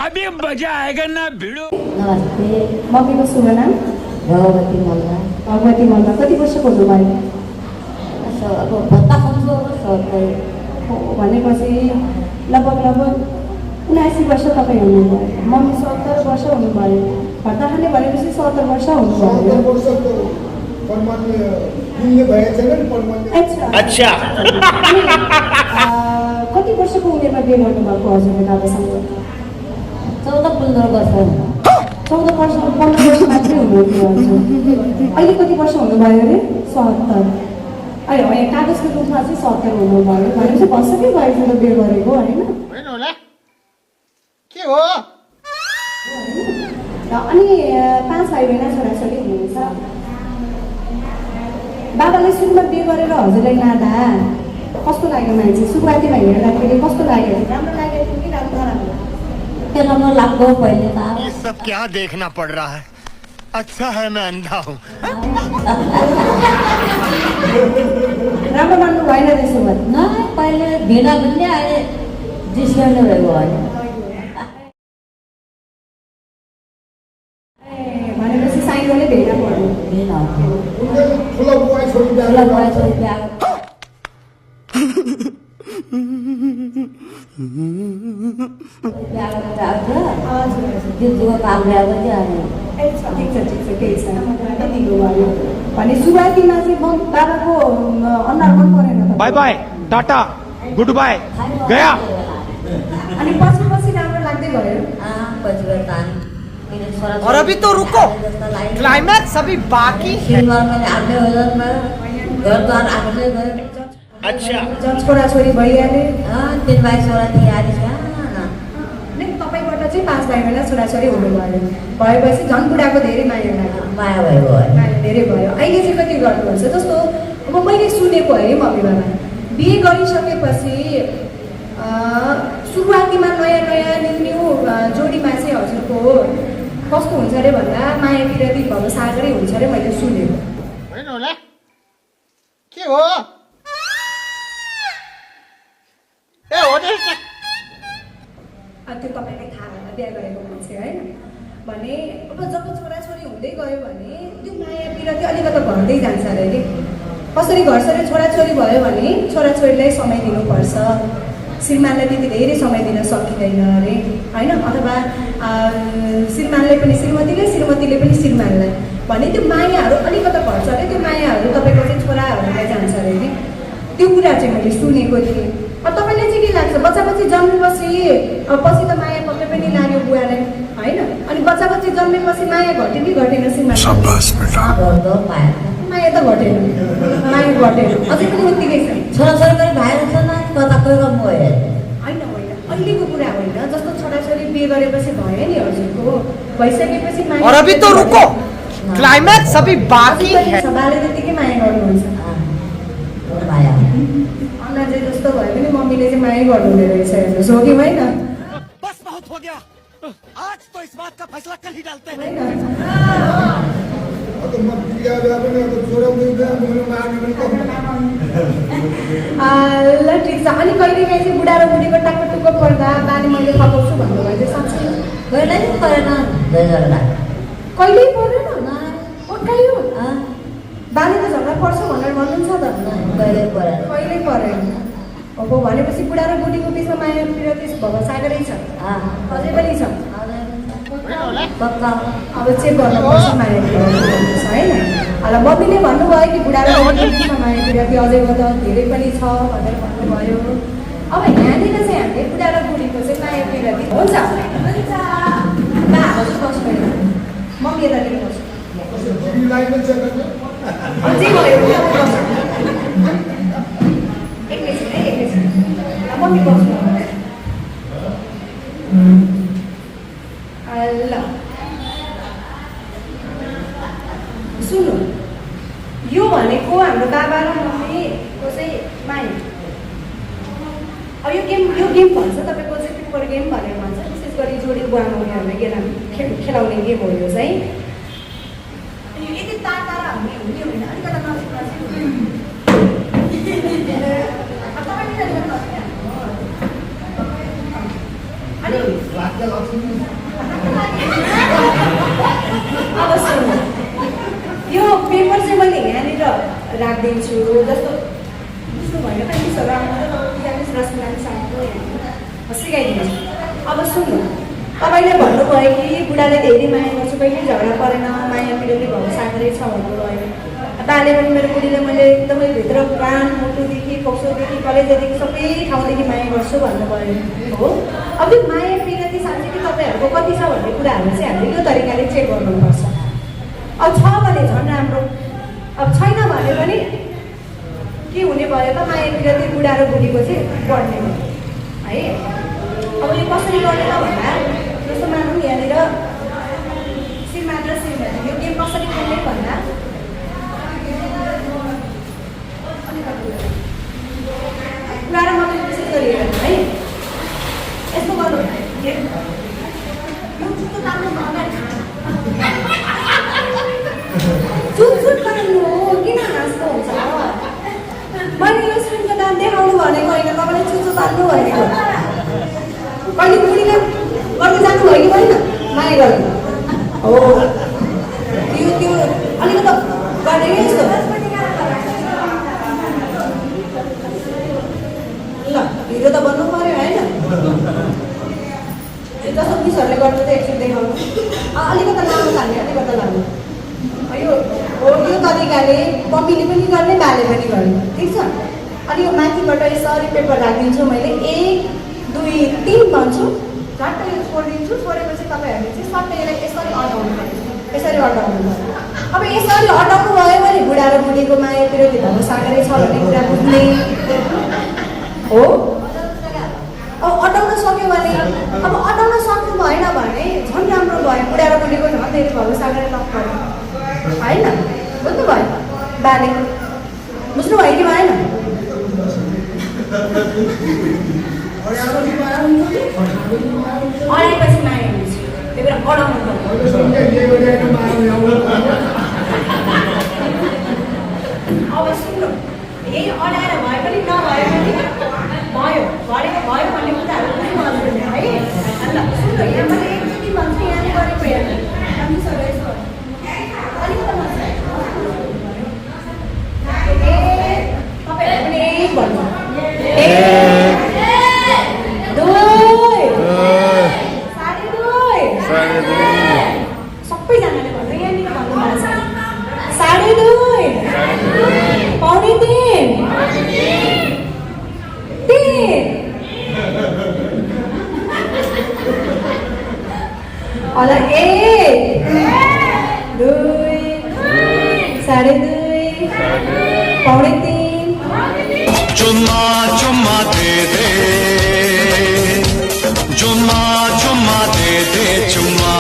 अभी मजा आएगा ना भिड़ो। नमस्ते। मम्मीको शुभ नाम भगवती मल्ल। भगवती मल्ल। कति वर्षको हुनुभयो? अब भत्ता खान्छु सबै भनेपछि लगभग 79 वर्ष तपाईँ हुनुभयो। मम्मी 70 वर्ष हुनुभयो। भत्ता खाने भनेपछि 70 वर्ष हुनुभयो। अच्छा। कति वर्षको उमेरमा बिहे गर्नुभएको हजुरले दादासँग? 14-15 वर्ष 14 वर्ष 15 वर्ष मात्रै हुनुहुन्थ्यो हजुर। अहिले कति वर्ष हुनुभयो अरे? 70। अहिले होइन कागजको रूपमा चाहिँ 70 हुनुभयो भनेपछि भर्खरै भएपछि बिहे गरेको होइन? के हो? अनि 5 भाइ बहिनी छोराछोरी हुनुहुन्छ। बाबाले सुरुमा बिहे गरेर हजुरलाई नादा कस्तो लाग्यो मान्छे? सुरुवातीमा हेर्दाखेरि कस्तो लाग्यो? राम्रो लाग्यो कि राम्रो नराम्रो? के राम्रो लाग्दो पहिले त ये सब क्या देखना पड़ रहा है? अच्छा है मैं अंधा हूँ। राम्रो मान्नु भएन त्यसो भए? न पहिले भिडा पनि अहिले डिस्काउन्ट भएको होइन। भनेपछि साइनले भेट्न पर्यो। ठुलो बुवा छोरी बिहा भने सुरुवातीमा चाहिँ बाबाको अनुहार मन परेन। Bye bye tata good bye गया। अनि पछि पछि राम्रो लाग्दै गयो। और अभी तो रुको, क्लाइमैक्स अभी बाकी है। अच्छा। छोराछोरी भइहाले। 3 भाइ छोरा थिए आदि छ। तपाईँबाट चाहिँ 5 भाइ बहिनी छोराछोरी हुनुभयो। भएपछि झन् बुढाको धेरै माया लाग्यो। माया भएको माया धेरै भयो। अहिले चाहिँ कति गर्नुहुन्छ? जस्तो अब मैले सुनेको है मम्मी बाबा बिहे गरिसकेपछि सुरुवातीमा नयाँ न्यू जोडीमा चाहिँ हजुरको कस्तो हुन्छ अरे भन्दा माया विरती भव सागरै हुन्छ अरे मैले सुनेको। होइन होला के हो? ए हो त्यो तपाईँलाई थाहा भएर बिहा गरेको मान्छे होइन भने अब जब छोराछोरी हुँदै गयो भने त्यो माया विरती अलिकति घट्दै जान्छ अरे कि कसरी घट्छ अरे? छोराछोरी भयो भने छोराछोरीलाई समय दिनुपर्छ। श्रीमानलाई त्यति धेरै समय दिन सकिँदैन अरे होइन? अथवा श्रीमानले पनि श्रीमतीले पनि श्रीमानलाई भने त्यो मायाहरू अलिकति घट्छ अरे। त्यो मायाहरू तपाईँको चाहिँ छोराहरूलाई जान्छ अरे कि त्यो कुरा चाहिँ मैले सुनेको थिएँ। तपाईँलाई चाहिँ के लाग्छ? बच्चा जन्मेपछि पछि त माया पक्कै पनि लाग्यो बुवालाई होइन? अनि बच्चा जन्मेपछि माया घट्यो कि घटेन? श्रीमान माया त घटेन। माया घटेन अझै पनि उत्तिकै छ। छोराछोरी पनि भाइरहन्छ न कता कोही कम भयो होइन अहिलेको कुरा होइन। जस्तो छोराछोरी बिहे गरेपछि भयो नि हजुरको भइसकेपछि माया। और अभी तो रुको, क्लाइमैक्स अभी बाकी है। बाले त्यतिकै माया गर्नुहुन्छ। माया अन्ना चाहिँ जस्तो भयो भने मम्मीले चाहिँ माया गर्नुहुने रहेछ हेर्नुहोस्। हो कि होइन? बस बहुत हो गया आज तो इस बात का फैसला कल ही डालते हैं। ल ठिक छ। अनि कहिलेकाहीँ चाहिँ बुढा र बुढीको टाक्को टुक्को पर्दा बानी मैले फकाउँछु भन्नुभयो चाहिँ साँच्चै? कहिल्यै परेन कहिल्यै परेन पक्कायो? बानी त झगडा पर्छ भनेर भन्नुहुन्छ त? कहिल्यै परेन। अब भनेपछि बुढा र बुढीको बिचमा माया विरती भव सागरै छ। अझै पनि छ। अब चेक गर्नुपर्छ माया विरती होइन? ल मम्मीले भन्नुभयो कि बुढा र बुढीको बिचमा माया विरती अझैको त धेरै पनि छ भनेर भन्नुभयो। अब यहाँनिर चाहिँ हामीले बुढा र बुढीको चाहिँ माया विरती हुन्छ। मम्मी यता दिनुपर्छ। अझै भयो एकैछिन है एकैछिन। मम्मी बस्नु ल सुन्नु यो भनेको हाम्रो बाबा र मम्मीको चाहिँ माया। अब यो गेम भन्छ तपाईँको चाहिँ पिपर गेम भनेर भन्छ। विशेष गरी जोडी बुवा मम्मीहरूलाई खेलाउने गेम हो यो चाहिँ। यदि तारा हुने होइन अलिकति नजिकमा चाहिँ अनि अब सुन्नु, यो पेपर चाहिँ मैले यहाँनिर राखिदिन्छु जस्तो बुझ्नु भएन त मिसहरू आउनु रसमिलाको सिकाइदिन्छु। अब सुन्नु, तपाईँले भन्नुभयो कि बुढाले धेरै माया गर्छु, कहिले झगडा परेन, माया पिँढीले भएको सागरै छ भन्नुभयो। बाले पनि मेरो बुढीले मैले एकदमै भित्र कान मुटुदेखि पक्सोदेखि कलेजोदेखि सबै ठाउँदेखि माया गर्छु भन्नुभयो हो। अब त्यो माया पिँढी साँच्चै कि तपाईँहरूको कति छ भन्ने कुराहरू चाहिँ हामीले यो तरिकाले चेक गर्नुपर्छ। अब छ भने झन् राम्रो, अब छैन भने पनि के हुने भयो त माया पिँढी बुढा र बुढीको चाहिँ बढ्ने भयो है। अब यो कसरी गर्ने त भन्दा जस्तो मानौँ यहाँनिर श्रीमान र श्रीमती यो गेम कसरी खेल्ने भन्दा कुरा र मात्रै विशेष गरी हेर्नु है। यस्तो गर्नु यो जुत्तो तान्नु चुट तान्नु किन हाँस्नु हुन्छ? मैले यो स्क्रिनको दाम देखाउनु भनेको होइन, तपाईँले चुच्चो तान्नु भनेको। कहिले बुढीले गर्दै जानुभयो कि होइन माया गर्नु हो। त्यो अलिकति गर्ने यस्तो ल हिरो त बन्नु पऱ्यो होइन। जस्तो मिसहरूले गर्नु चाहिँ एकछिन देखाउनु अलिकति लामो खाने अलिकति लामो यो हो। यो तरिकाले मम्मीले पनि गर्ने बाले पनि गर्ने ठिक छ। अनि यो माथिबाट यसरी पेपर राखिदिन्छु मैले 1 2 3 भन्छु, झट्ट यो छोडिदिन्छु। छोडेपछि तपाईँहरूले चाहिँ सट्टै यसलाई यसरी अटाउनु पर्छ, यसरी अटाउनु पर्छ। अब यसरी अटाउनु भयो भने बुढा र बुढीको माया पिरोती भएको सागरै छ भन्ने कुरा बुझ्ने हो। अब अटाउन सक्यो भने अब अटाउन सक्नु भएन भने झन् राम्रो भयो, बुढा र बुढीको झन् धेरै भएको सागरै नपऱ्यो होइन। बुझ्नु भयो बाले? बुझ्नु भयो कि भएन? अडाएपछि माया हुन्छ, त्यही भएर अडाउनु पर्छ। अब सुन्नु, यही अडाएर भए पनि नभए पनि भयो भरेको भयो भन्ने कुराहरू पनि गर्नु है। अन्त सुन्नु, यहाँ मैले एकचोटि भन्छु, यहाँले गरेको हेर्नु अलिकति मात्र तपाईँहरू पनि एक भन्नु सबैजनाले भन्नु यहाँनिर भन्नु भएको छ 2.5 पौने 3 होला 1 2 2.5 पौने 3 चुम्मा चुम्मा दे दे, चुम्मा चुम्मा दे दे चुम्मा।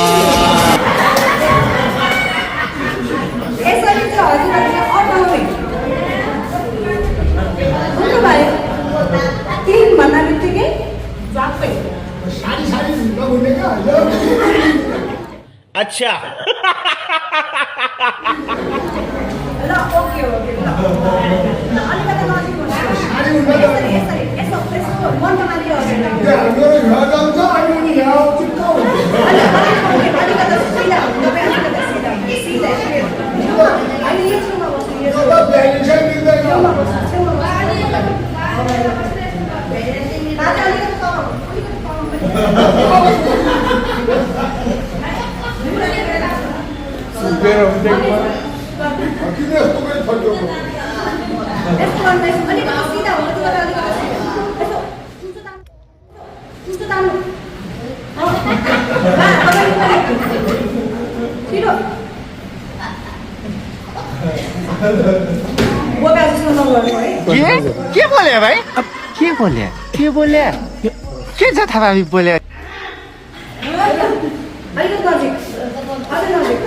यसरी चाहिँ हजुरहरूले अटाउने बुझ्नु भयो? 3 भन्दा बित्तिकै झ्वाप्पै अच्छा ल ओके ओके ल अलिकति नजिक हुनु यसरी यसो यसो मनमा माथि अलिकति सिधा हुनु तपाईँ अलिकति सिधा सिधा अहिले यो छेउमा बस्नु यो छेउमा बस्नु छेउमा बाजे अलिकति तल यस्तो गर्दैछु अलिकति सिधा हुनु त्यो अलिकति यसो चुच्चो तान्नु छिटो बोका जस्तो नगर्नु है। के बोले भाइ? अब के बोले? के बोले? के जथाभावी बोले? अलिकति नजिक अझै नजिक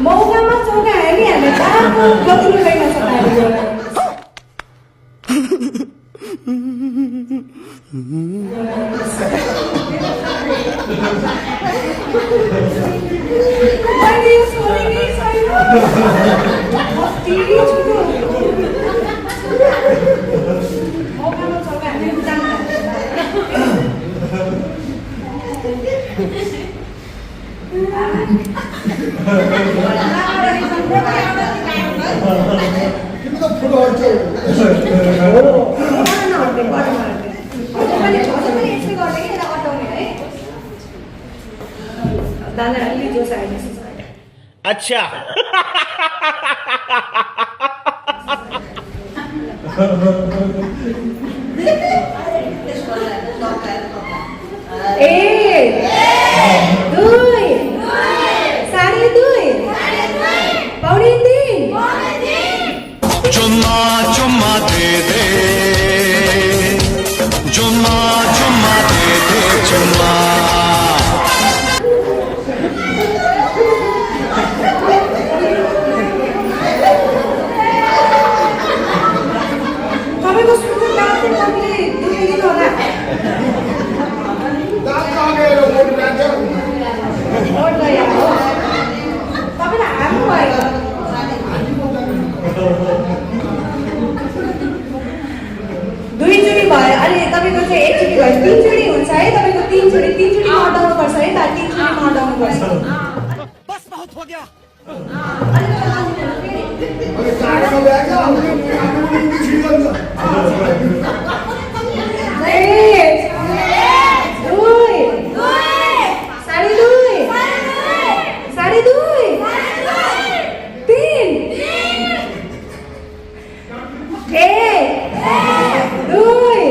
मौकामा चौका हालिहाल्ने कहाँको गति लुगाइमा छ पानीको मैले यो सोधेकै छैन। कति छिटो। मौकामा चौका हाल्ने दाना अलि जोस आएछ अच्छा एक दुई साढे दुई पौने तीन चुम्मा चुम्मा दे दे चुम्मा चुम्मा दे दे चुम्मा तपाईँको सुन्दरता चाहिँ तपाईँले देखाइदिनु होला भोट गयो हो तपाईँलाई हार्नु भयो दुईचोटि भयो अनि तपाईँको चाहिँ एकचोटि भयो तीनचोटि हुन्छ है तपाईँको तीनचोटि हटाउनुपर्छ है बा तीनचोटि हटाउनुपर्छ बस बहुत हो गया साढे दुई तीन एक दुई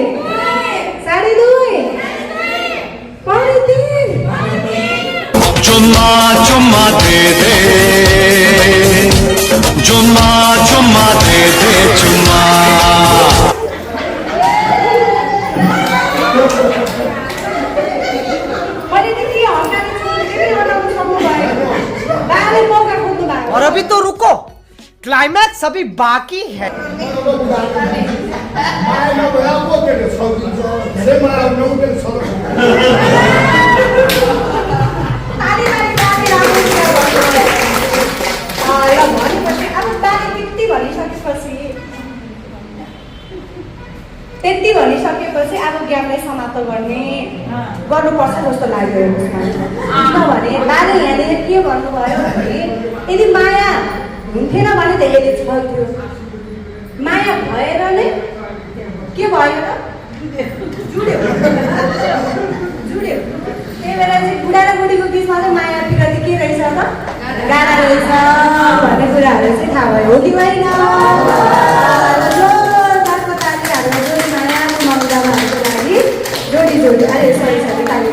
साढे दुई पौने तीन चुम्मा चुम्मा दे दे चुम्मा चुम्मा दे दे चुम्मा मैले त्यति हटाउनु छोडेर हटाउनु सक्नुभयो बाले मौका खोज्नु भएको और अभी तो रुको, क्लाइमैक्स अभी बाकी है। त्यति भनिसकेपछि अब ज्ञानलाई समाप्त गर्नुपर्छ जस्तो लाग्यो किनभने बाले यहाँनिर के भन्नुभयो भने यदि माया हुन्थेन भने त यसले छल्थ्यो माया भएर नै के भयो त जुड्यो त्यही भएर चाहिँ बुढा र बुढीको बिचमा चाहिँ माया विरति के रहेछ त गाडा रहेछ भन्ने कुराहरू चाहिँ थाहा भयो हो कि होइन जोडी अरे सरी ताली